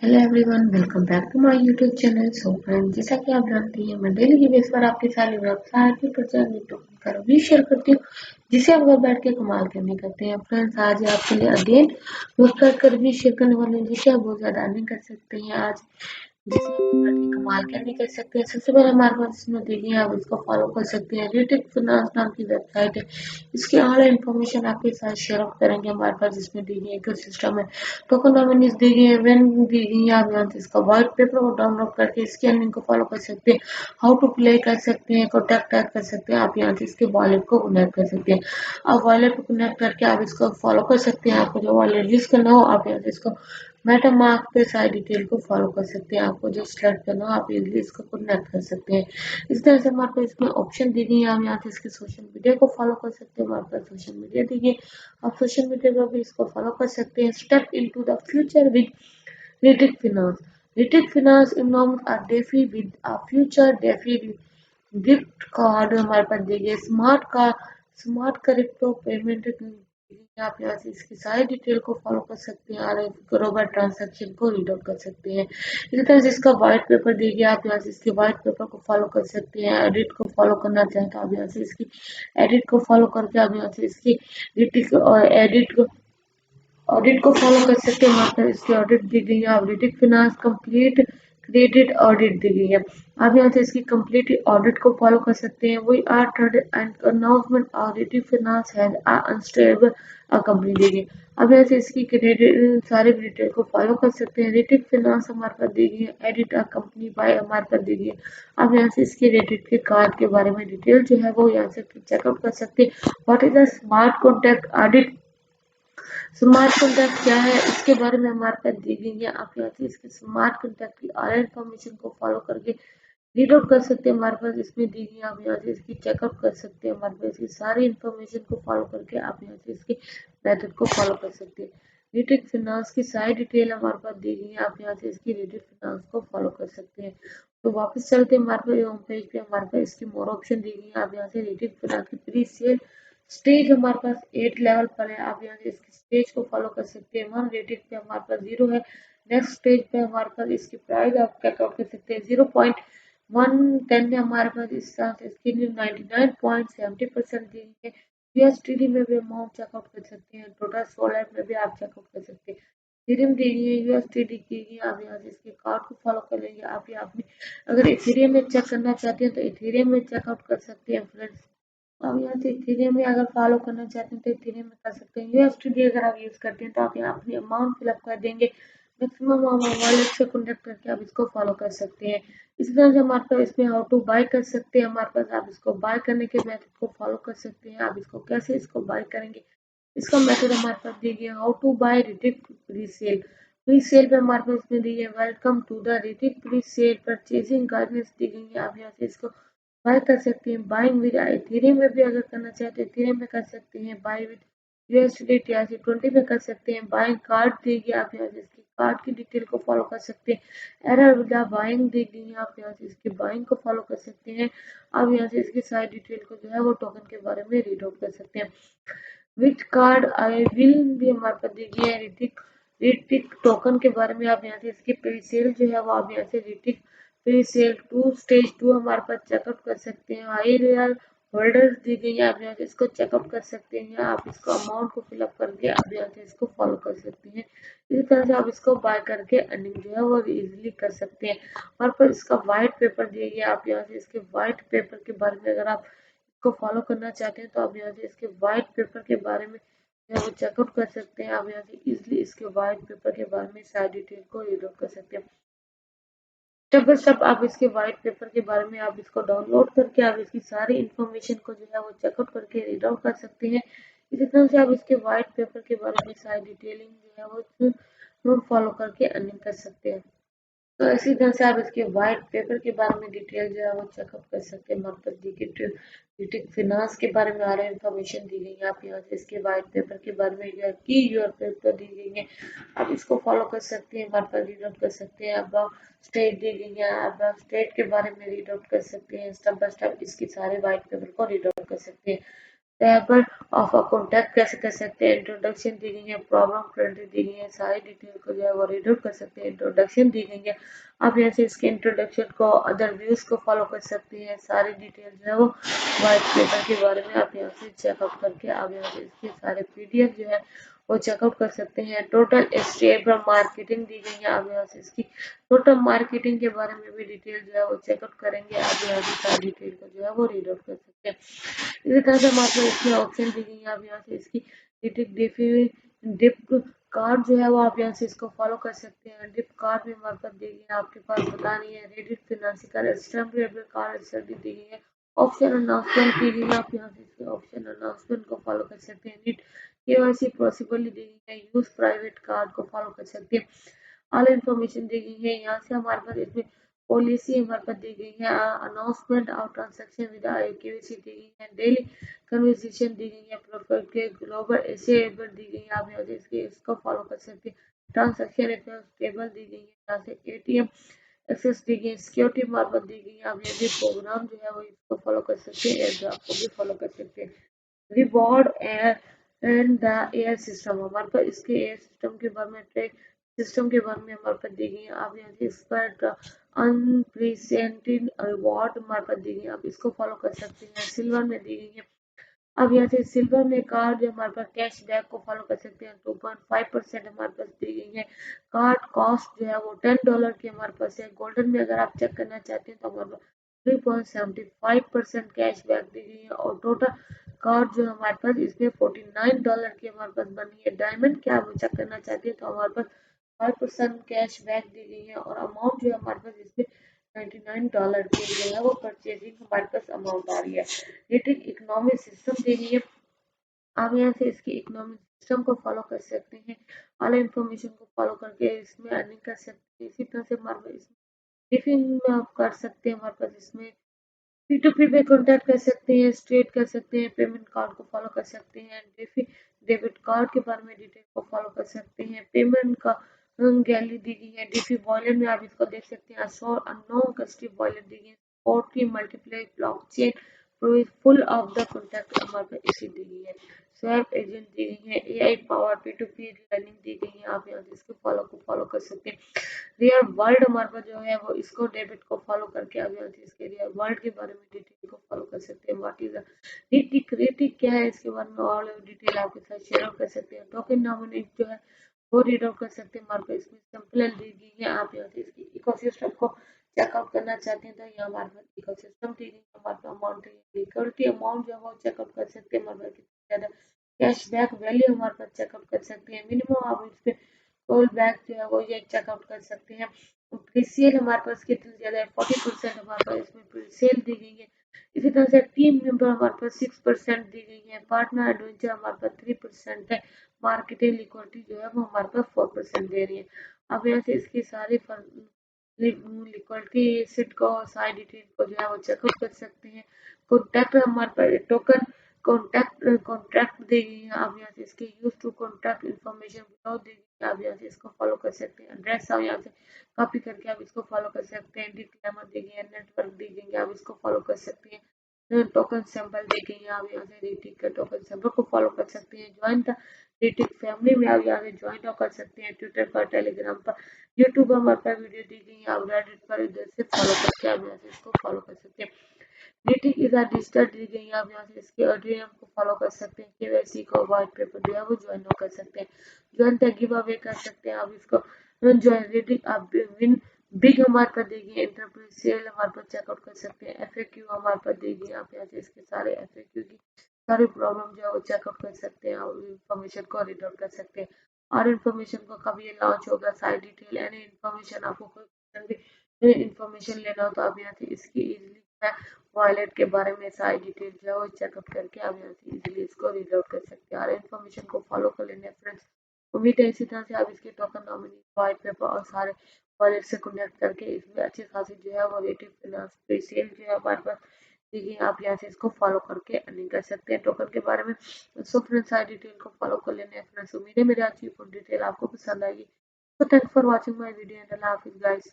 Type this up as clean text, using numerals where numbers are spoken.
Hello everyone, welcome back to my YouTube channel. So friends, जैसा कि आप जानते हैं, मैं डेली की बेस पर आपके साथ वेबसाइट की रिव्यू शेयर करती हूँ, जिसे आप घर बैठ के कमाल करने करते हैं। फ्रेंड्स, आज आपके लिए अगेन वेबसाइट का रिव्यू शेयर करने वाले हैं, जिससे आप बहुत ज्यादा अर्निंग कर सकते हैं आज, जिसे आप घर बैठ के कमाल करने कर सकते हैं। सबसे पहले हमारे पास इसमें देखिए, आप इसको फॉलो कर सकते हैं। रीटेक फिनांस नाम की वेबसाइट है, इसकी ऑल इन्फॉर्मेशन आपके साथ शेयर अप करेंगे। हमारे पास इसमें देखिए एक सिस्टम है, टोकनोमिनीज दी गई है, व्हेन दी गई है। आप यहाँ से इसका व्हाइट पेपर को डाउनलोड करके इसके अर्निंग को फॉलो कर सकते हैं। हाउ टू प्ले कर सकते हैं, कॉन्टैक्ट ऐड कर सकते हैं। आप यहाँ से इसके वॉलेट को कनेक्ट कर सकते हैं। आप वॉलेट को कनेक्ट करके आप इसको फॉलो कर सकते हैं। आपको जो वॉलेट यूज करना हो, आप यहाँ से इसको मेटामार्क पे सारी डिटेल को फॉलो कर सकते हैं। आपको जो सेलेक्ट करना हो, आप इजीली इसको कनेक्ट कर सकते हैं। इस तरह से हमारे पास इसमें ऑप्शन दी गई है। आप यहाँ से इसके सोशल मीडिया को फॉलो कर सकते हैं। हमारे पास सोशल मीडिया दी गई, आप सोशल मीडिया पर भी इसको फॉलो कर सकते हैं। Step into the future with Retail Finance. Retail Finance involves a DeFi with a future DeFi gift card हमारे पास देखिए। स्मार्ट क्रिप्टो पेमेंट, आप यहाँ से इसकी सारी डिटेल को फॉलो कर सकते हैं और ग्लोबल ट्रांजैक्शन को रीड आउट कर सकते हैं। इसी तरह से इसका व्हाइट पेपर देखिए, आप यहाँ से इसके व्हाइट पेपर को फॉलो कर सकते हैं। एडिट को फॉलो करना चाहें तो आप यहाँ से इसकी एडिट को फॉलो करके आप यहाँ से इसकी ऑडिट को फॉलो कर सकते हैं। वहाँ पर इसकी ऑडिट दी गई है। Auditing finance complete credit audit दी गई है। आप यहाँ से इसकी कंप्लीट ऑडिट को फॉलो कर सकते हैं। We are third and announcement auditing finance has unstable company दी गई। अब यहाँ से इसकी क्रेडिट सारे डिटेल को फॉलो कर सकते हैं। रेटिंग फिनांस हमारे पास दी गई है। एडिट अ कंपनी बाय हमारे पास दी गई है। अब यहाँ से इसकी रेटिंग के कार्ड के बारे में डिटेल जो है वो यहाँ से चेकआउट कर सकते हैं। What is the smart contact audit, smart contact क्या है, इसके बारे में हमारे पास दी गई है। आप यहाँ से इसके स्मार्ट कॉन्टैक्ट की ऑल इन्फॉर्मेशन को फॉलो करके रीड आउट कर सकते हैं। हमारे पास इसमें दी गई है, आप यहाँ से इसकी चेकआउट कर सकते हैं। हमारे पास इसकी सारी इन्फॉर्मेशन को फॉलो करके आप यहाँ से इसके मेथड को फॉलो कर सकते हैं। रिटेक फिनांस की सारी डिटेल हमारे पास दी गई है, आप यहाँ से इसकी रिटेक फिनांस को फॉलो कर सकते हैं। तो वापस चलते हैं हमारे पास होम पेज पे। हमारे पास इसकी मोर ऑप्शन दी गई है। आप यहाँ से रिटेक फिनांस की प्री सेल स्टेज हमारे पास 8 लेवल पर है। आप यहाँ से इसकी स्टेज को फॉलो कर सकते हैं। 1 रेटेड पे हमारे पास 0 है। नेक्स्ट स्टेज पे हमारे पास इसकी प्राइस आप चेकआउट कर सकते हैं। 0.110 में हमारे पास इस तरह से इसकी 99.70% दी है। यूएसडीडी में भी अमाउंट चेकआउट कर सकते हैं। टोटल सोलर में भी आप चेकआउट कर सकते हैं। इथेरियम दी गई है, यूएसडीडी की गई। आप यहाँ से इसके कार्ड को फॉलो कर लेंगे। आप यहाँ अपने अगर इथेरियम में चेक करना चाहते हैं तो इथेरियम में चेकआउट कर सकते हैं फ्रेंड्स। आप यहाँ से इथेरियम में अगर फॉलो करना चाहते हैं तो इथेरियम में कर सकते हैं। यूएसडीटी अगर आप यूज करते हैं तो आप यहाँ अपनी अमाउंट फिलअप कर देंगे। मैक्सिमम वॉलेट से कॉन्टेक्ट करके आप इसको फॉलो कर सकते हैं। इसी तरह से हमारे पास इसमें हाउ टू बाय कर सकते हैं। हमारे पास आप इसको बाय करने के मेथड को फॉलो कर सकते हैं। आप इसको कैसे इसको बाय करेंगे, इसका मेथड हमारे पास दी गई है। How to buy Retik presale, presale पे हमारे पास इसमें दी है welcome to the Retik presale purchasing guidance दी गई है। आप यहाँ से इसको बाय कर सकते हैं। बाइंग विद इथेरियम में भी अगर करना चाहते हैं इथेरियम में कर सकते हैं। बाय विद यूएसडीटी TRC20 में कर सकते हैं। बाइंग कार्ड देगी, आप यहाँ से इसकी कार्ड की डिटेल को फॉलो कर सकते हैं। एरर विद बाइंग देगी, आप यहाँ से इसकी बाइंग को फॉलो कर सकते हैं। आप यहाँ से इसकी सारी डिटेल को जो है वो टोकन के बारे में रीड आउट कर सकते हैं। विच कार्ड आई विल भी हमारे पास देगी है। ऋतिक ऋतिक टोकन के बारे में आप यहाँ से इसकी प्री सेल जो है वो आप यहाँ से ऋतिक प्री सेल 2 स्टेज 2 हमारे पास चेकआउट कर सकते हैं। हाई रियल होल्डर्स दी गई है, आप यहाँ से इसको चेकआउट कर सकते हैं। आप इसको अमाउंट को फिलअप करके आप यहाँ से इसको फॉलो कर सकते हैं। इसी तरह से आप इसको बाय करके अर्निंग जो है वो इजीली कर सकते हैं। और पर इसका व्हाइट पेपर दिए आप यहाँ से इसके व्हाइट पेपर के बारे में अगर आप को फॉलो करना चाहते हैं तो आप यहाँ से इसके व्हाइट पेपर के बारे में जो है वो चेकआउट कर सकते हैं। आप यहाँ से इजीली इसके व्हाइट पेपर के बारे में सारी डिटेल को रीड आउट कर सकते हैं। स्टेप बाय स्टेप आप इसके व्हाइट पेपर के बारे में आप इसको डाउनलोड करके आप इसकी सारी इन्फॉर्मेशन को जो है वो चेकआउट करके रीड आउट कर सकते हैं। इसी तरह से आप इसके व्हाइट पेपर के बारे में सारी डिटेलिंग जो है वो फॉलो करके अर्निंग कर सकते हैं। तो इसी तरह से आप इसके व्हाइट पेपर के बारे में डिटेल जो है वो चेकअप कर सकते हैं। हमारे पास डिटेल फिनांस के बारे में आ रहा इन्फॉर्मेशन दी गई है। आप यहाँ से इसके व्हाइट पेपर के बारे में की यूर पेपर दी गई है, आप इसको फॉलो कर सकते हैं। हमारे पास रीड आउट कर सकते हैं। अब स्टेट दी गई है, अब स्टेट के बारे में रीड आउट कर सकते हैं। स्टेप बाय स्टेप इसके सारे व्हाइट पेपर को रीड आउट कर सकते हैं। टेबल ऑफ अ कॉन्टैक्ट कैसे कर सकते हैं, इंट्रोडक्शन दी गई है, प्रॉब्लम करंटली दी गई है, सारी डिटेल को जो है वो रीड आउट कर सकते हैं। इंट्रोडक्शन दी गई है, आप यहाँ से इसके इंट्रोडक्शन को अदर व्यूज को फॉलो कर सकते हैं। सारी डिटेल जो है वो व्हाइट पेपर के बारे में आप यहाँ से चेकआउट करके आप यहाँ से इसके सारे पीडीएफ जो है वो चेकआउट कर सकते हैं। टोटल स्टेबल मार्केटिंग दी गई है, आप यहाँ से इसकी टोटल मार्केटिंग के बारे में भी डिटेल जो है वो चेकआउट करेंगे। आप यहाँ से सारी डिटेल को जो है वो रीड आउट कर सकते हैं। इसी तरह से हमारे पास इसकी ऑप्शन दी गई है, आप यहाँ से इसकी डिप कार्ड जो है वो आप यहाँ से इसको फॉलो कर सकते हैं। डिप कार्ड भी हमारे पास दी गई है, आपके पास बतानी है। रेडिट फिनेंशियल स्टैम्पेबल कार्ड स्टडी दी गई है। ऑप्शन अनाउंसमेंट दी गई है, आप यहाँ से इसके ऑप्शन अनाउंसमेंट को फॉलो कर सकते हैं। नीट केवाईसी पॉसिबल दी गई है, यूज प्राइवेट कार्ड को फॉलो कर सकते हैं। ऑल इन्फॉर्मेशन दी गई है, यहाँ से हमारे पास इसमें पॉलिसी हमारे पास दी गई है। Announcement of transaction with KYC दी गई है। डेली कन्वर्सेशन दी गई है। प्रोफाइल के ग्लोबल एसेबल दी गई है, आप यहाँ से इसको फॉलो कर सकते हैं। ट्रांजैक्शन टेबल दी गई है, यहाँ से एटीएम एक्सेस दी गई है। सिक्योरिटी मार्फत दी गई है, आप यहाँ से प्रोग्राम जो है वो इसको फॉलो कर सकते हैं। एयरड्रॉप को भी फॉलो कर सकते हैं। Reward and the air system, हमारे पास इसके एयर सिस्टम के बारे में ट्रैक सिस्टम के बारे में हमारे पास दी गई है। आप यहाँ से इस पर अनप्रेसिडेंटेड रिवॉर्ड हमारे पास दी गई है, आप इसको फॉलो कर सकते हैं। सिल्वर में दी गई है, अब यहाँ से सिल्वर में कार्ड जो हमारे पास कैश बैक को फॉलो कर सकते हैं। 2.5% हमारे पास दी गई है। कार्ड कॉस्ट जो है वो $10 की हमारे पास है। गोल्डन में अगर आप चेक करना चाहते हैं तो हमारे पास 3.75% कैश बैक दी गई है। और टोटल कार्ड जो हमारे पास इसमें $49 की हमारे पास बनी है। डायमंड क्या आप चेक करना चाहते हैं तो हमारे पास 5% कैश बैक दी गई है। और अमाउंट जो है हमारे पास इसमें $99 की जो है वो परचेजिंग हमारे पास अमाउंट आ रही है। रेटिंग इकोनॉमिक सिस्टम दी गई है, आप यहाँ से इसकी इकोनॉमिक सिस्टम को फॉलो कर सकते हैं। ऑल इन्फॉर्मेशन को फॉलो करके इसमें अर्निंग कर सकते हैं। इसी तरह से हमारे पास इसमें टिफिन में आप कर सकते हैं। हमारे पास इसमें P2P पे कॉन्टैक्ट कर सकते हैं, स्ट्रेट कर सकते हैं, पेमेंट कार्ड को फॉलो कर सकते हैं। डेबिट कार्ड के बारे में डिटेल को फॉलो कर सकते हैं। पेमेंट का गैलरी दी गई है। डीपी वॉलेट में आप इसको देख सकते हैं। अशोर अननोन कस्टडी वॉलेट दी गई है। पोर्ट की multiply blockchain full of the contact हमारे पास इसी दी गई है। स्वैप एजेंट दी गई है। एआई पावर P2P लर्निंग दी गई है, आप यहाँ से इसको फॉलो कर सकते हैं। रियल वर्ल्ड हमारे पास जो है वो इसको डेबिट को फॉलो करके आप यहाँ से इसके रियल वर्ल्ड के बारे में डिटेल को फॉलो कर सकते हैं। व्हाट इज रीटिक क्या है इसके बारे में और डिटेल आपके साथ शेयर कर सकते हैं। टोकन नॉमिनेट जो है वो रीड आउट कर सकते हैं। हमारे पास इसमें सैंपल दी गई है, आप यहाँ से इसकी इकोसिस्टम को चेकआउट करना चाहते हैं तो यहाँ हमारे पास इकोसिस्टम दी गई है। हमारे पास अमाउंट सिक्योरिटी अमाउंट जो है वो चेकआउट कर सकते हैं। हमारे पास कितना ज़्यादा कैशबैक वैल्यू हमारे पास चेकआउट कर सकते हैं। मिनिमम आप इस पे रोल बैक जो है वो ये चेकआउट कर सकते हैं। प्रीसेल हमारे पास कितनी ज़्यादा है, 40% हमारे पास इसमें प्रीसेल दी गई है। इसी तरह से टीम मेंबर हमारे पास 6% दी गई है। पार्टनर एडवेंचर हमारे पास 3% है। मार्केटिंग लिक्विडिटी जो है वो हमारे पास 4% दे रही है। अब यहाँ से इसकी सारी लिक्विडिटी एसिड को सारी डिटेल को जो है वो चेकआउट कर सकते हैं। कॉन्टैक्ट हमारे पास टोकन कॉन्ट्रैक्ट दी गई है, आप यहाँ से इसके use to contract information below दी गई है, आप यहाँ से इसको फॉलो कर सकते हैं। एड्रेस आप यहाँ से कॉपी करके आप इसको फॉलो कर सकते हैं। डिक्लेमर दी गई है, नेटवर्क दी गई है, आप इसको फॉलो कर सकते हैं। टोकन सिंबल दी गई है, आप यहाँ से रेटिक के टोकन सिंबल को फॉलो कर सकते हैं। ज्वाइन द रेटिक फैमिली में आप यहाँ से ज्वाइन कर सकते हैं। ट्विटर पर, टेलीग्राम पर, यूट्यूब पर हमारे पास वीडियो दी गई है, आप रेडिट पर इधर से फॉलो करके आप यहाँ से इसको फॉलो कर सकते हैं। रेटिंग इज रजिस्टर दी गई है, आप यहाँ से इसके ऑडियम को फॉलो कर सकते हैं। केवाईसी को व्हाइट पेपर जो है वो ज्वाइन कर सकते हैं। ज्वाइन तक गिव अवे कर सकते हैं, आप इसको ज्वाइन रेटिंग आप विन बिग हमारे पास देगी। एंटरप्राइज सेल हमारे पास चेकआउट कर सकते हैं। एफएक्यू हमारे पास देगी, आप यहाँ से इसके सारे एफएक्यू की सारी प्रॉब्लम जो है वो चेकआउट कर सकते हैं और इन्फॉर्मेशन को रीड आउट कर सकते हैं। और इन्फॉर्मेशन को कब ये लॉन्च होगा, सारी डिटेल एनी इन्फॉर्मेशन, आपको कोई भी इन्फॉर्मेशन लेना हो तो आप यहाँ से इसकी इजिली वॉलेट के बारे में सारी डिटेल जो है वो चेकआउट करके आप यहाँ से इजीली इसको रीड आउट कर सकते हैं। और इन्फॉर्मेशन को फॉलो कर लेने फ्रेंड्स। उम्मीद है इसी तरह से आप इसके टोकन नॉमिनी व्हाइट पेपर और सारे वॉलेट से कनेक्ट करके इसमें अच्छी खासी जो है वो रेटिव फिनांस सेल जो है हमारे पास देखिए, आप यहाँ से इसको फॉलो करके अर्निंग कर सकते हैं टोकन के बारे में। सो फ्रेंड्स सारी डिटेल को फॉलो कर लेने फ्रेंड्स। उम्मीद है मेरी आज की फुल डिटेल आपको पसंद आएगी। So thanks for watching my video and Allah Hafiz guys.